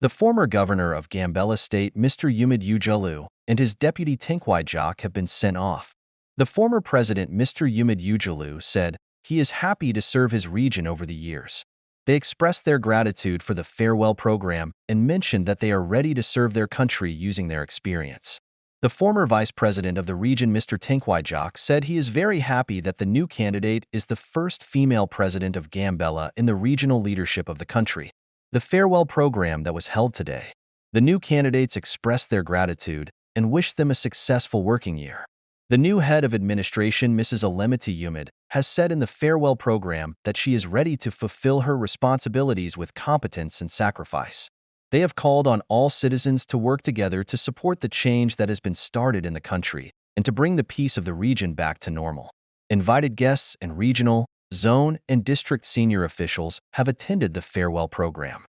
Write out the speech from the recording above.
The former governor of Gambella State, Mr. Umid Ujalu, and his deputy Tinkwai have been sent off. The former president, Mr. Umid Ujalu, said he is happy to serve his region over the years. They expressed their gratitude for the farewell program and mentioned that they are ready to serve their country using their experience. The former vice president of the region, Mr. Tinkwai, said he is very happy that the new candidate is the first female president of Gambella in the regional leadership of the country. The farewell program that was held today. The new candidates expressed their gratitude and wished them a successful working year. The new head of administration, Mrs. Alemati Umid, has said in the farewell program that she is ready to fulfill her responsibilities with competence and sacrifice. They have called on all citizens to work together to support the change that has been started in the country and to bring the peace of the region back to normal. Invited guests and regional, zone, and district senior officials have attended the farewell program.